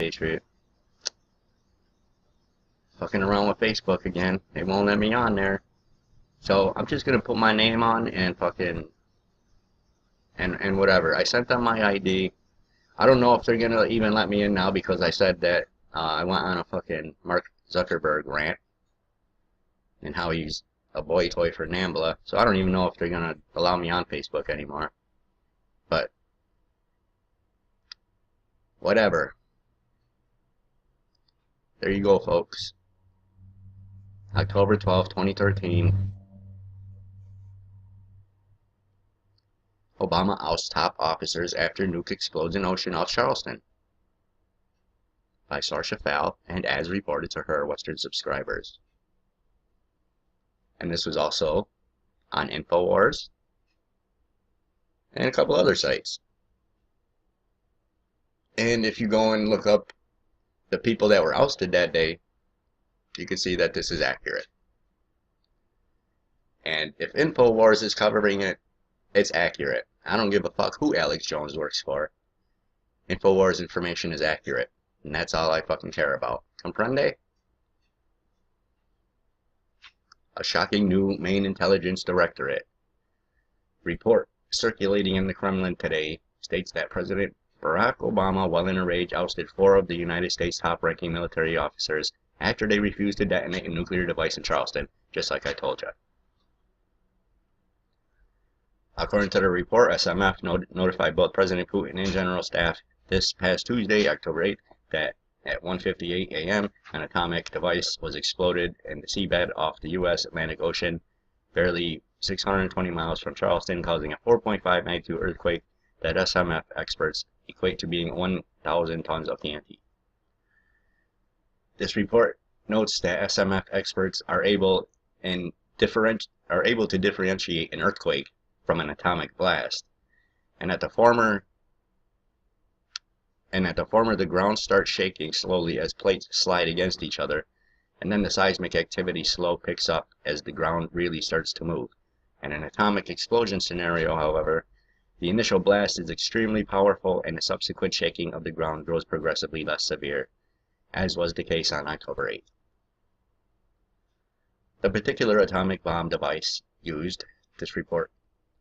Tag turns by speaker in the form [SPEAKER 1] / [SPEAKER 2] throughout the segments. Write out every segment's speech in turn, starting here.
[SPEAKER 1] patriot. Fucking around with Facebook again. They won't let me on there. So I'm just gonna put my name on and fucking and whatever. I sent them my ID. I don't know if they're gonna even let me in now because I said that I went on a fucking Mark Zuckerberg rant and how he's a boy toy for Nambla. So I don't even know if they're gonna allow me on Facebook anymore. But whatever. There you go, folks. October 12th, 2013. Obama ousts top officers after nuke explodes in ocean off Charleston. By Saoirse Fall, and as reported to her Western subscribers. And this was also on Infowars and a couple other sites. And if you go and look up the people that were ousted that day, you can see that this is accurate. And if Infowars is covering it, it's accurate. I don't give a fuck who Alex Jones works for. Infowars information is accurate. And that's all I fucking care about. Comprende? A shocking new Main Intelligence Directorate report circulating in the Kremlin today states that President Barack Obama, well in a rage, ousted 4 of the United States' top-ranking military officers after they refused to detonate a nuclear device in Charleston, just like I told you. According to the report, SMF notified both President Putin and General Staff this past Tuesday, October 8th, that at 1:58 a.m. an atomic device was exploded in the seabed off the U.S. Atlantic Ocean, barely 620 miles from Charleston, causing a 4.5 magnitude earthquake that SMF experts equate to being 1,000 tons of TNT. This report notes that SMF experts are able to differentiate an earthquake from an atomic blast, and at the former the ground starts shaking slowly as plates slide against each other, and then the seismic activity picks up as the ground really starts to move. In an atomic explosion scenario, however, the initial blast is extremely powerful and the subsequent shaking of the ground grows progressively less severe, as was the case on October 8th. The particular atomic bomb device used, this report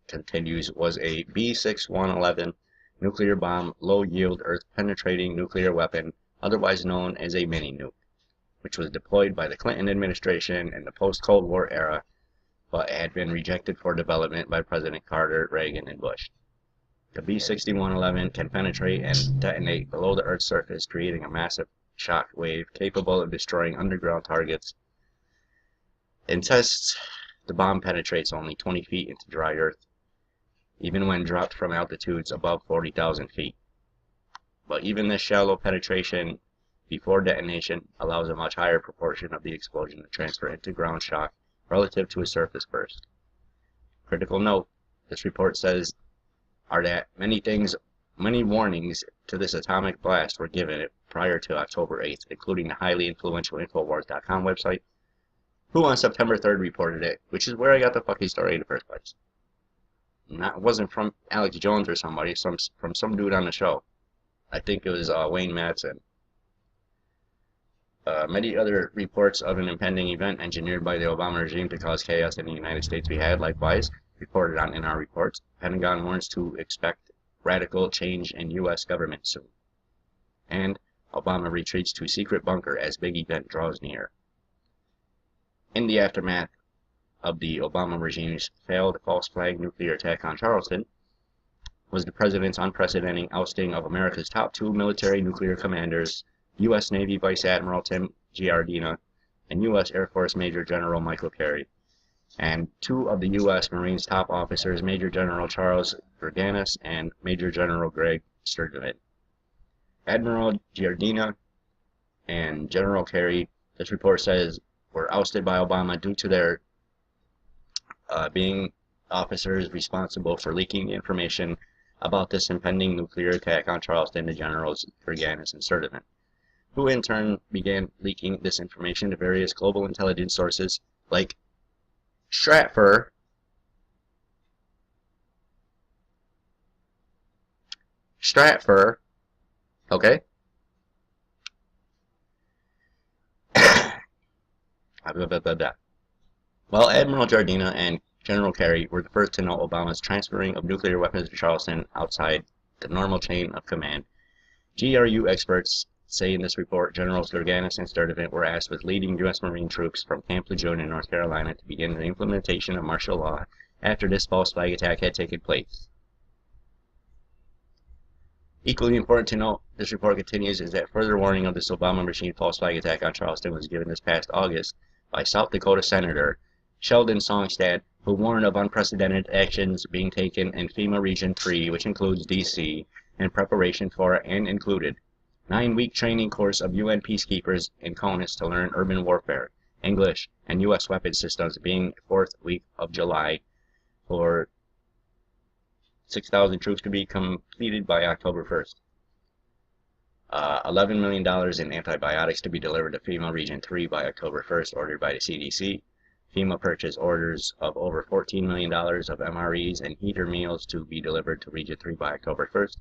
[SPEAKER 1] continues, was a B6111 nuclear bomb low-yield earth-penetrating nuclear weapon, otherwise known as a mini-nuke, which was deployed by the Clinton administration in the post-Cold War era, but had been rejected for development by President Carter, Reagan, and Bush. The B6111 can penetrate and detonate below the Earth's surface, creating a massive shock wave capable of destroying underground targets. In tests, the bomb penetrates only 20 feet into dry Earth, even when dropped from altitudes above 40,000 feet. But even this shallow penetration before detonation allows a much higher proportion of the explosion to transfer into ground shock relative to a surface burst. Critical note, this report says, are that many warnings to this atomic blast were given prior to October 8th, including the highly influential Infowars.com website, who on September 3rd reported it, which is where I got the fucking story in the first place. It wasn't from Alex Jones or somebody, from some dude on the show. I think it was Wayne Madsen. Many other reports of an impending event engineered by the Obama regime to cause chaos in the United States we had, likewise, reported on in our reports. Pentagon warns to expect radical change in U.S. government soon. And Obama retreats to secret bunker as big event draws near. In the aftermath of the Obama regime's failed false flag nuclear attack on Charleston was the president's unprecedented ousting of America's top 2 military nuclear commanders, U.S. Navy Vice Admiral Tim Giardina and U.S. Air Force Major General Michael Carey, and 2 of the U.S. Marines top officers, Major General Charles Gerganis and Major General Greg Sturtevant. Admiral Giardina and General Carey, this report says, were ousted by Obama due to their being officers responsible for leaking information about this impending nuclear attack on Charleston to Generals Gerganis and Sturtevant, who in turn began leaking this information to various global intelligence sources like Stratfor, okay, blah, blah, blah, blah. Well, Admiral Jardina and General Kerry were the first to know Obama's transferring of nuclear weapons to Charleston outside the normal chain of command. GRU experts say in this report, Generals Durganis and Sturdivant were asked with leading U.S. Marine troops from Camp Lejeune in North Carolina to begin the implementation of martial law after this false flag attack had taken place. Equally important to note, this report continues, is that further warning of this Obama machine false flag attack on Charleston was given this past August by South Dakota Senator Sheldon Songstad, who warned of unprecedented actions being taken in FEMA Region 3, which includes D.C., in preparation for and included 9-week training course of UN peacekeepers in CONUS to learn urban warfare, English, and U.S. weapon systems being 4th week of July for 6,000 troops to be completed by October 1st. $11 million in antibiotics to be delivered to FEMA Region 3 by October 1st, ordered by the CDC. FEMA purchase orders of over $14 million of MREs and heater meals to be delivered to Region 3 by October 1st.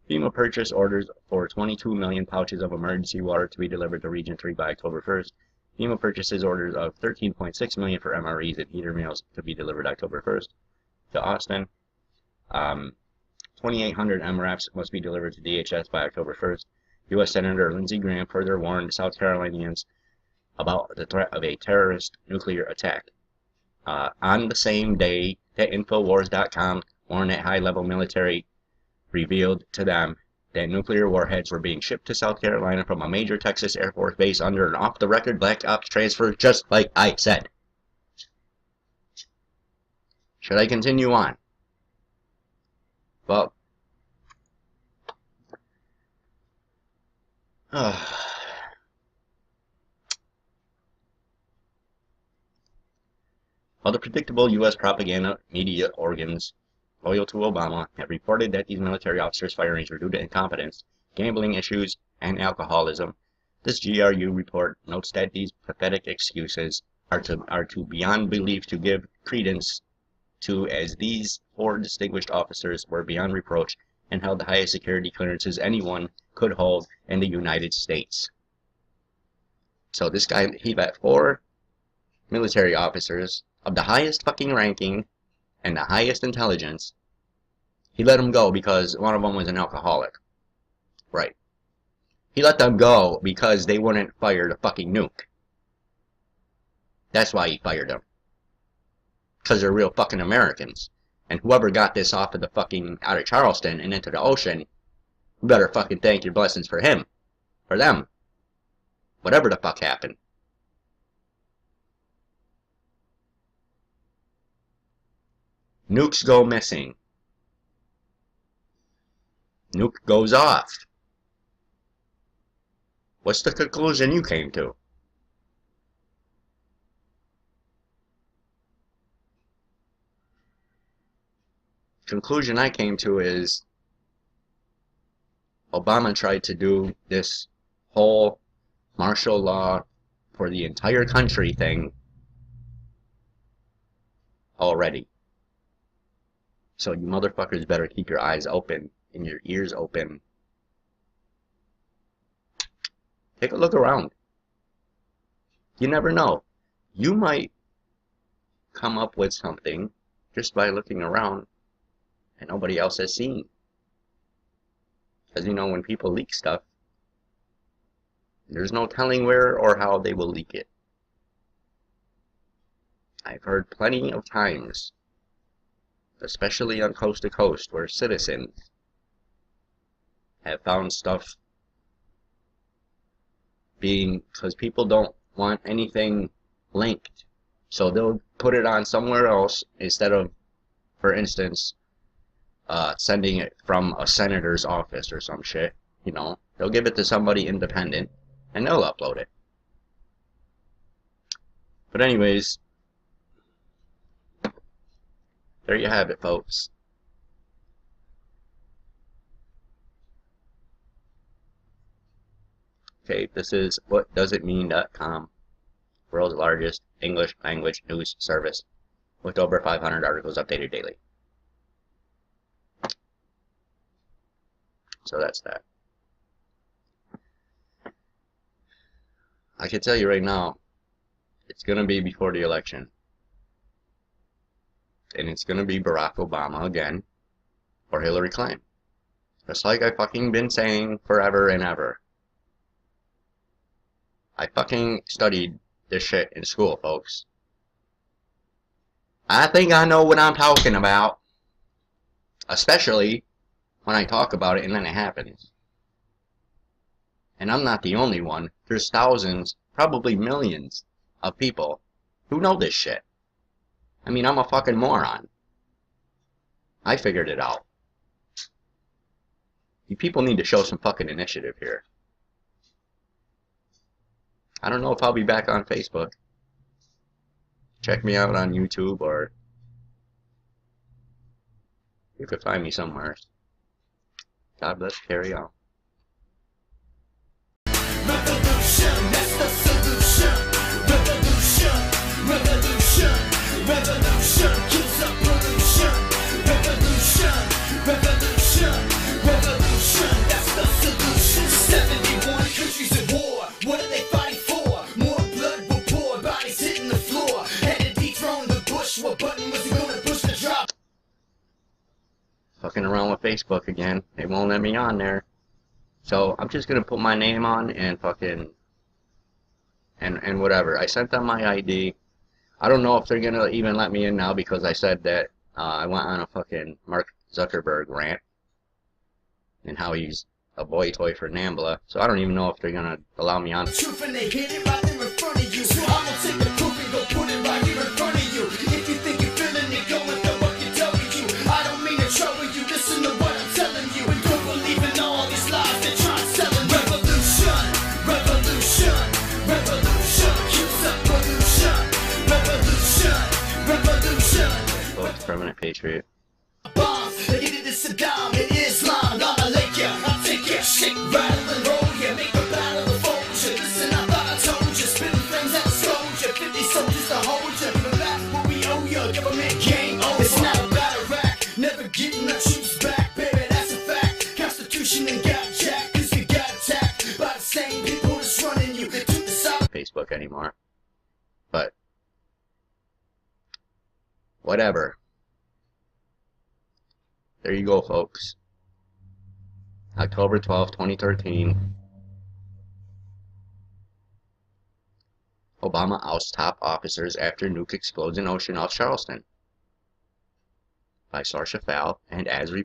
[SPEAKER 1] FEMA purchase orders for 22 million pouches of emergency water to be delivered to Region 3 by October 1st. FEMA purchases orders of 13.6 million for MREs and heater meals to be delivered October 1st. To Austin, 2,800 MRAPs must be delivered to DHS by October 1st. U.S. Senator Lindsey Graham further warned South Carolinians about the threat of a terrorist nuclear attack. On the same day that Infowars.com warned that high-level military revealed to them that nuclear warheads were being shipped to South Carolina from a major Texas Air Force base under an off-the-record black ops transfer, just like I said. Should I continue on? Well, the predictable U.S. propaganda media organs loyal to Obama have reported that these military officers' firings were due to incompetence, gambling issues, and alcoholism, this GRU report notes that these pathetic excuses are to beyond belief to give credence to, as these 4 distinguished officers were beyond reproach and held the highest security clearances anyone could hold in the United States. So this guy, he let 4 military officers of the highest fucking ranking and the highest intelligence, he let them go because one of them was an alcoholic. Right. He let them go because they wouldn't fire the fucking nuke. That's why he fired them. Because they're real fucking Americans. And whoever got this off of the fucking, out of Charleston and into the ocean, you better fucking thank your blessings for him. For them. Whatever the fuck happened. Nukes go missing. Nuke goes off. What's the conclusion you came to? Conclusion I came to is Obama tried to do this whole martial law for the entire country thing already. So you motherfuckers better keep your eyes open and your ears open. Take a look around. You never know. You might come up with something just by looking around that nobody else has seen. Because you know, when people leak stuff, there's no telling where or how they will leak it. I've heard plenty of times, especially on coast to coast, where citizens have found stuff being, because people don't want anything linked, so they'll put it on somewhere else instead of, for instance, sending it from a senator's office or some shit. You know, they'll give it to somebody independent and they'll upload it. But anyways, there you have it, folks. Okay, this is whatdoesitmean.com, world's largest English language news service with over 500 articles updated daily. So that's that. I can tell you right now, It's going to be before the election. And it's going to be Barack Obama again or Hillary Clinton. Just like I fucking been saying forever and ever. I fucking studied this shit in school, folks. I think I know what I'm talking about. Especially when I talk about it and then it happens. And I'm not the only one. There's thousands, probably millions of people who know this shit. I mean, I'm a fucking moron. I figured it out. You people need to show some fucking initiative here. I don't know if I'll be back on Facebook. Check me out on YouTube, or you could find me somewhere. God bless, carry on.
[SPEAKER 2] Revolution, that's the solution. Revolution, revolution, revolution keeps up pollution. Revolution, revolution, revolution, that's the solution. 71 countries at war. What are they fighting for? More blood will pour, bodies hitting the floor. Had to dethrone the Bush. What button was he gonna push to drop?
[SPEAKER 1] Fucking around with Facebook again. They won't let me on there. So I'm just gonna put my name on and fucking and whatever. I sent them my ID. I don't know if they're gonna even let me in now because I said that I went on a fucking Mark Zuckerberg rant and how he's a boy toy for NAMBLA. So I don't even know if they're gonna allow me on.
[SPEAKER 2] Truth and they hit it right there in front of you. So I'm gonna take the proof and go put it right here in front of you. If you think you're feeling it, go and throw up your W. I don't mean to trouble you. Listen to what I'm telling you. And don't believe in all these lies they're trying to sell. Revolution, revolution, revolution keeps up pollution. Revolution, revolution.
[SPEAKER 1] Folks, permanent patriot.
[SPEAKER 2] Bombs, they did it to Saddam and Islam. Gonna lake ya, I'll take ya, shake, rattle and roll ya, make a battle of fold ya. Listen, I thought I told ya, spitting flames at the soldier. 50 soldiers to hold ya, but that's what we owe ya. Government game over. It's not about Iraq, never getting our troops back, baby, that's a fact. Constitution ain't got jack, cause we got attacked by the same people that's running you. They took the South.
[SPEAKER 1] Facebook anymore. But whatever. There you go, folks. October 12, 2013. Obama ousts top officers after nuke explodes in ocean off Charleston. By Sarsha Fowle and as